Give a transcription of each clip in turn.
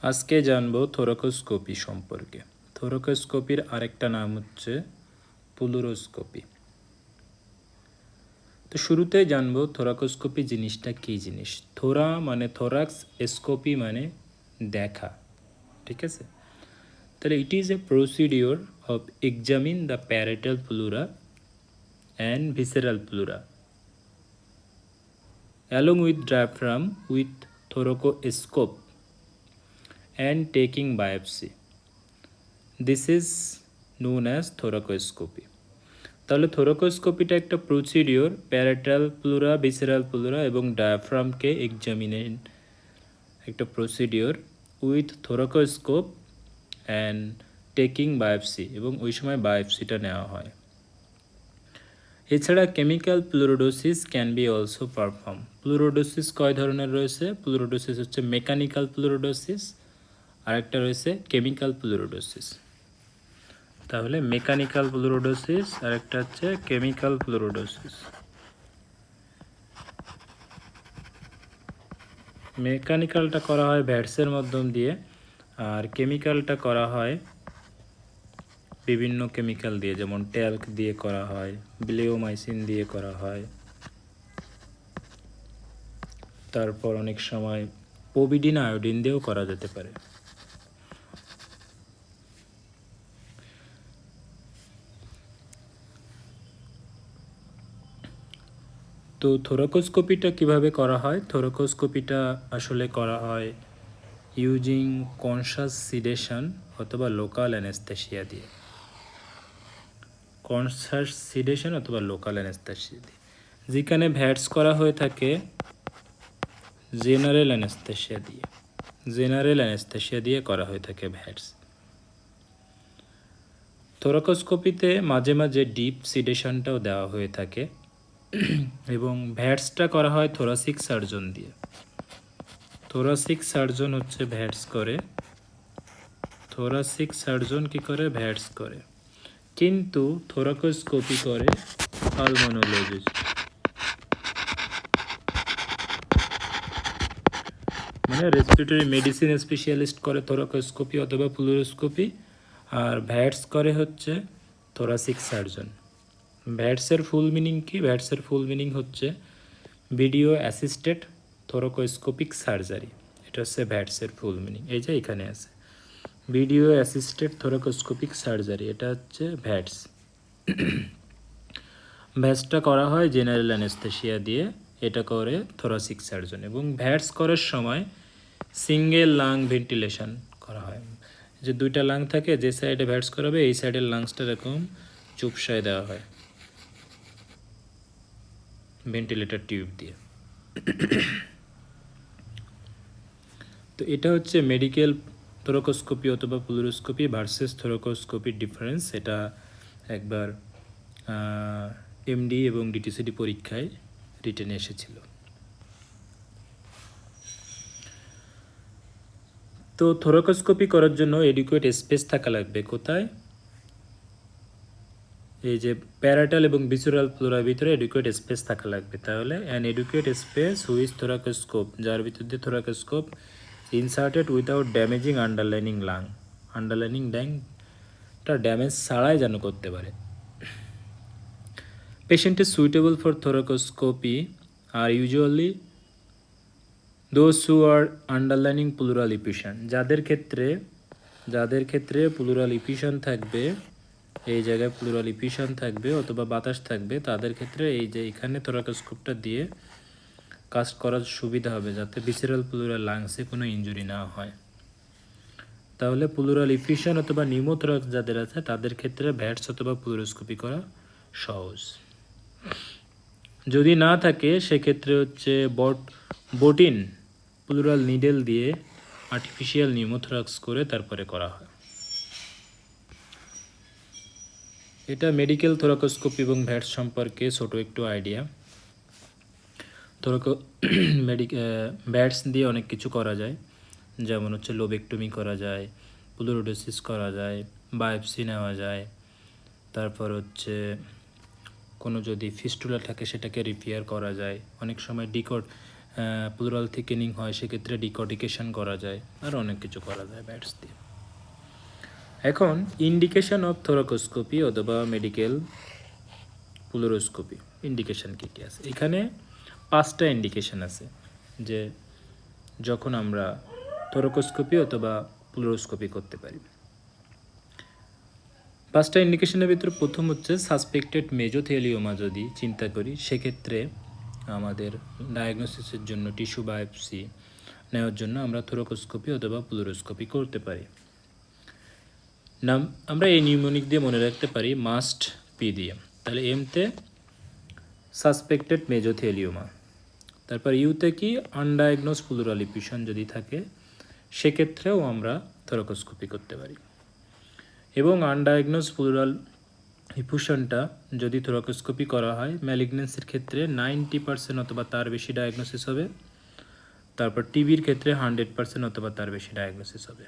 আজকে জানবো থোরাকোস্কোপি সম্পর্কে। থোরাকোস্কোপির আরেকটা নাম হচ্ছে প্লুরোস্কোপি। তো শুরুতে জানবো থোরাকোস্কোপি জিনিসটা কী জিনিস। থোরা মানে থোরাক্স, স্কোপি মানে দেখা, ঠিক আছে। তাহলে it is a procedure of examine the parietal pleura and visceral pleura along with diaphragm with thoracoscope and taking biopsy. This is known as thoracoscopy. তাহলে থোরাকোস্কোপিটা একটা procedure parietal pleura, visceral pleura এবং ডায়াফ্রামকে এক্সামিনেন একটা procedure with thoracoscope and taking biopsy, এবং ওই সময় বায়োপসিটা নেওয়া হয়। এছাড়া chemical pleurodesis can be also perform. Pleurodesis কয় ধরনের রয়েছে? প্লুরোডোসিস হচ্ছে মেকানিক্যাল প্লুরোডোসিস, আরেকটা রয়েছে কেমিক্যাল প্লুরোডোসিস। তাহলে মেকানিক্যাল প্লুরোডোসিস আর একটা হচ্ছে কেমিক্যাল প্লুরোডোসিস। মেকানিক্যালটা করা হয় ভ্যাটসের মাধ্যম দিয়ে, আর কেমিক্যালটা করা হয় বিভিন্ন কেমিক্যাল দিয়ে, যেমন ট্যাল্ক দিয়ে করা হয়, ব্লিওমাইসিন দিয়ে করা হয়, তারপর অনেক সময় পোভিডিন আয়োডিন দিয়েও করা যেতে পারে। তো থোরাকোস্কোপিটা কিভাবে করা হয়? থোরাকোস্কোপিটা আসলে করা হয় ইউজিং কনসাস সিডেশন অথবা লোকাল অ্যানেস্থেশিয়া দিয়ে। কনসাস সিডেশন অথবা লোকাল অ্যানেস্থেশিয়া দিয়ে। যেখানে ভ্যাটস করা হয়ে থাকে জেনারেল অ্যানেস্থেশিয়া দিয়ে। জেনারেল অ্যানেস্থেশিয়া দিয়ে করা হয়ে থাকে ভ্যাটস। থোরাকোস্কোপিতে মাঝে মাঝে ডিপ সিডেশনটাও দেওয়া হয়ে থাকে এবং ভ্যাটসটা করা হয় থোরাসিক সার্জন দিয়ে। থোরাসিক সার্জন হচ্ছে ভ্যাটস করে, থোরাসিক সার্জন কি করে? ভ্যাটস করে। কিন্তু থোরাকোস্কোপি করে পালমোনোলজিস্ট, মানে রেসপিরেটরি মেডিসিন স্পেশালিস্ট করে থোরাকোস্কোপি অথবা প্লুরোস্কোপি, আর ভ্যাটস করে হচ্ছে থোরাসিক সার্জন। ভ্যাটসের ফুল মিনিং কি? ভ্যাটসের ফুল মিনিং হচ্ছে ভিডিও অ্যাসিস্টেড থোরাকোস্কোপিক সার্জারি। এটা হচ্ছে ভ্যাটসের ফুল মিনিং, এই যে এখানে আছে ভিডিও অ্যাসিস্টেড থোরাকোস্কোপিক সার্জারি, এটা হচ্ছে ভ্যাটস। ভ্যাটসটা করা হয় জেনারেল অ্যানেস্থেশিয়া দিয়ে, এটা করে থোরাসিক সার্জন। এবং ভ্যাটস করার সময় সিঙ্গেল লাং ভেন্টিলেশন করা হয়। যে দুইটা লাং থাকে, যে সাইডে ভ্যাটস করাবে এই সাইডের লাংসটা এরকম চুপসায় দেওয়া হয় ভেন্টিলেটর টিউব দিয়ে। তো এটা হচ্ছে মেডিকেল থোরাকোস্কোপি অথবা প্লুরোস্কোপি ভার্সেস থোরাকোস্কোপির ডিফারেন্স। এটা একবার এমডি এবং ডিটিসিডি পরীক্ষায় রিটেনে এসেছিল। তো থোরাকোস্কোপি করার জন্য এডুকুয়েট স্পেস থাকা লাগবে। কোথায়? এই যে প্যারাটাল এবং ভিসেরাল প্লুরার ভিতরে এডুকুয়েট স্পেস থাকা লাগবে। তাহলে an adequate space which thoracoscope, যার ভিতর দিয়ে thoracoscope inserted without damaging underlining lung. Underlining ল্যাংটা ড্যামেজ ছাড়াই যেন করতে পারে। Patient is suitable for thoracoscopy are usually those who are underlining pleural effusion. যাদের ক্ষেত্রে প্লুরাল ইফিউশন থাকবে, এই জায়গায় প্লুরাল ইফিউশন থাকবে অথবা বাতাস থাকবে, তাদের ক্ষেত্রে এই যে এখানে থোরাকোস্কোপটা দিয়ে কাজ করার সুবিধা হবে, যাতে ভিসেরাল প্লুরাল লাংসে কোনো ইনজুরি না হয়। তাহলে প্লুরাল ইফিউশন অথবা নিউমোথোরাক্স যাদের আছে তাদের ক্ষেত্রে ভ্যাটস অথবা প্লুরোস্কোপি করা সহজ। যদি না থাকে সেক্ষেত্রে হচ্ছে বোটিন প্লুরাল নিডেল দিয়ে আর্টিফিশিয়াল নিউমোথোরাক্স করে তারপরে করা হয়। এটা মেডিকেল থোরাকোস্কোপি এবং ভ্যাটস সম্পর্কে ছোট একটু আইডিয়া। ভ্যাটস দিয়ে অনেক কিছু করা যায়, যেমন হচ্ছে লোবেক্টমি করা যায়, প্লুরোডোসিস করা যায়, বায়োপসি নেওয়া যায়, তারপর হচ্ছে কোনো যদি ফিস্টুলা থাকে সেটাকে রিপেয়ার করা যায়। অনেক সময় প্লুরাল থিকেনিং হয় সেক্ষেত্রে ডিকর্টিকেশন করা যায়, আর অনেক কিছু করা যায় ভ্যাটস দিয়ে। এখন ইন্ডিকেশন অফ থোরাকোস্কোপি অথবা মেডিকেল প্লুরোস্কোপি ইন্ডিকেশন কী কী আছে? এখানে 5টা ইন্ডিকেশন আছে যে যখন আমরা থোরাকোস্কোপি অথবা প্লুরোস্কোপি করতে পারি। 5টা ইন্ডিকেশনের ভিতরে প্রথম হচ্ছে সাসপেক্টেড মেজোথেলিওমা যদি চিন্তা করি, সেক্ষেত্রে আমাদের ডায়াগনোসিসের জন্য টিস্যু বায়োপসি নেওয়ার জন্য আমরা থোরাকোস্কোপি অথবা প্লুরোস্কোপি করতে পারি। আমরা এই নিউমোনিক দিয়ে মনে রাখতে পারি মাস্ট পি দিয়ে। তাহলে এমতে সাসপেক্টেড মেজোথেলিওমা, তারপর ইউতে কি আনডায়াগনোজ প্লুরাল ইফিউশন যদি থাকে সেক্ষেত্রেও আমরা থোরাকোস্কোপি করতে পারি। এবং আনডায়াগনোজ প্লুরাল ইফিউশনটা যদি থোরাকোস্কোপি করা হয় ম্যালিগনেন্সির ক্ষেত্রে 90% অথবা তার বেশি ডায়াগনোসিস হবে। তারপর টিবির ক্ষেত্রে 100% অথবা তার বেশি ডায়াগনোসিস হবে।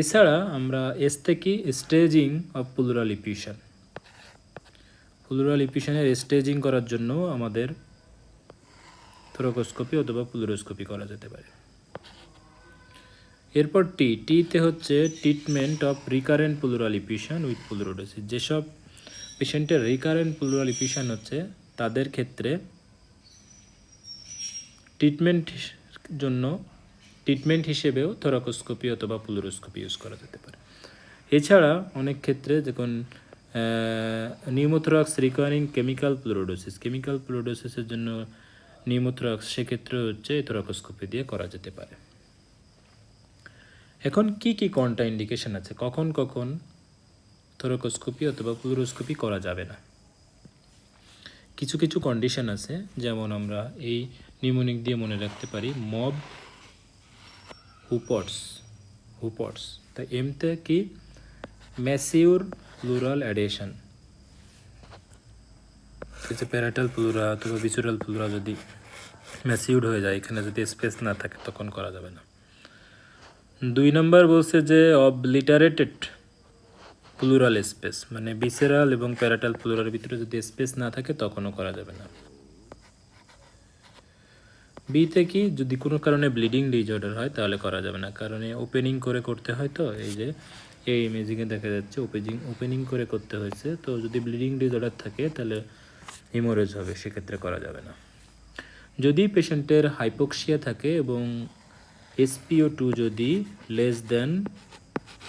এছাড়া আমরা থেকে staging of pleural effusion, pleural ইফিউশনের স্টেজিং করার জন্য আমাদের থোরাকোস্কোপি অথবা প্লুরোস্কোপি করা যেতে পারে। এরপর টিতে হচ্ছে treatment of recurrent pleural effusion with pleurodesis. যেসব পেশেন্টের রিকারেন্ট প্লুরাল ইফিউশন হচ্ছে তাদের ক্ষেত্রে ট্রিটমেন্ট হিসেবেও থোরাকোস্কোপি অথবা প্লুরোস্কোপি ইউজ করা যেতে পারে। এছাড়া অনেক ক্ষেত্রে যখন নিউমোথোরাক্স রিকোয়ারিং কেমিক্যাল প্লুরোডোসিসের জন্য নিউমোথোরাক্স, সেক্ষেত্রে হচ্ছে থোরাকোস্কোপি দিয়ে করা যেতে পারে। এখন কি কি কন্ট্রা ইন্ডিকেশন আছে, কখন কখন থোরাকোস্কোপি অথবা প্লুরোস্কোপি করা যাবে না? কিছু কিছু কন্ডিশন আছে, যেমন আমরা এই নিউমোনিক দিয়ে মনে রাখতে পারি মব হুপটস। তাই এমতে কি ম্যাসিউর প্লুরাল অ্যাডেশন, প্যারাটাল প্লুরা অথবা ভিসুরাল প্লুরা যদি ম্যাসিউড হয়ে যায়, এখানে যদি স্পেস না থাকে তখন করা যাবে না। 2 নম্বর বলছে যে অবলিটারেটেড প্লুরাল স্পেস, মানে ভিসেরাল এবং প্যারাটাল প্লুরার ভিতরে যদি স্পেস না থাকে তখনও করা যাবে না। বিতে কি যদি কোনো কারণে ব্লিডিং ডিসঅর্ডার হয় তাহলে করা যাবে না, কারণ ওপেনিং করে করতে হয়। তো এই যে এই ইমেজিংয়ে দেখা যাচ্ছে ওপেনিং করে করতে হয়েছে, তো যদি ব্লিডিং ডিসঅর্ডার থাকে তাহলে হিমোরেজ হবে, সেক্ষেত্রে করা যাবে না। যদি পেশেন্টের হাইপোক্সিয়া থাকে এবং SpO2 যদি লেস দেন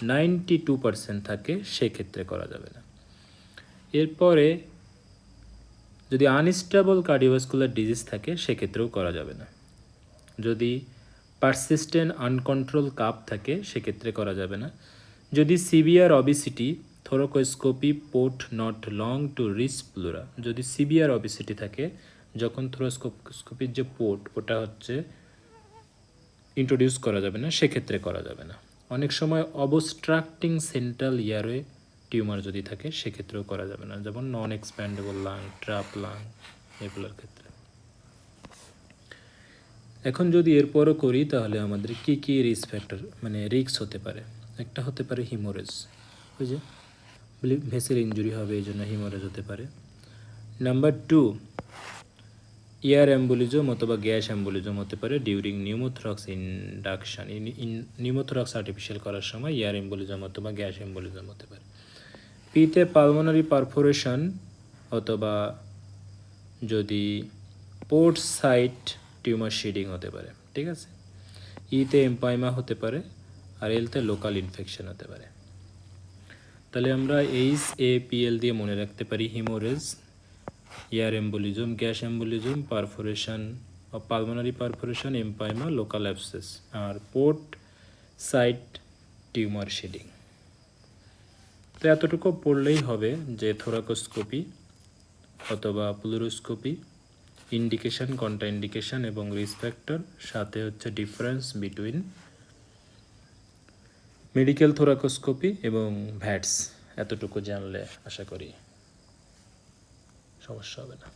92% থাকে সেক্ষেত্রে করা যাবে না। এরপরে যদি আনস্টেবল কার্ডিওভাস্কুলার ডিজিজ থাকে সেক্ষেত্রেও করা যাবে না। যদি পারসিস্টেন্ট আনকন্ট্রোল কাপ থাকে সেক্ষেত্রে করা যাবে না। যদি severe obesity thoracoscopy port not long to reach pleura, যদি সিভিয়ার অবিসিটি থাকে যখন থোরাকোস্কোপির যে পোর্ট ওটা হচ্ছে ইন্ট্রোডিউস করা যাবে না, সেক্ষেত্রে করা যাবে না। অনেক সময় অবস্ট্রাক্টিং সেন্ট্রাল ইয়ারওয়ে টিউমার যদি থাকে সেক্ষেত্রেও করা যাবে না, যেমন নন এক্সপ্যান্ডেবল লাং, ট্রাপ লাং, এগুলোর ক্ষেত্রে। এখন যদি এরপরও করি তাহলে আমাদের কি কি রিস্ক ফ্যাক্টর মানে রিস্ক হতে পারে? একটা হতে পারে হিমোরেজ, ওই যে ভেসেল ইঞ্জুরি হবে এই জন্য হিমোরেজ হতে পারে। নাম্বার 2 এয়ার অ্যাম্বুলিজম অথবা গ্যাস অ্যাম্বুলিজম হতে পারে during pneumothorax induction, pneumothorax artificial করার সময় এয়ার অ্যাম্বুলিজম অথবা গ্যাস অ্যাম্বুলিজম হতে পারে। পিতে পালমোনারি পারফোরেশন অথবা যদি পোর্ট সাইট টিউমার শেডিং হতে পারে, ঠিক আছে। ইতে এম্পাইমা হতে পারে, আর এলতে লোকাল ইনফেকশন হতে পারে। তাহলে আমরা HAPL দিয়ে মনে রাখতে পারি haemorrhage, air embolism, gas embolism, perforation pulmonary perforation, empyema, local abscess, আর পোর্ট সাইট টিউমার শেডিং। তো এতটুকু পড়লেই হবে যে থোরাকোস্কোপি অথবা প্লুরোস্কোপি ইন্ডিকেশন, কন্ট্রা ইন্ডিকেশন এবং রিস্ক ফ্যাক্টর, সাথে হচ্ছে ডিফারেন্স বিটুইন মেডিকেল থোরাকোস্কোপি এবং ভ্যাটস। এতটুকু জানলে আশা করি সমস্যা হবে না।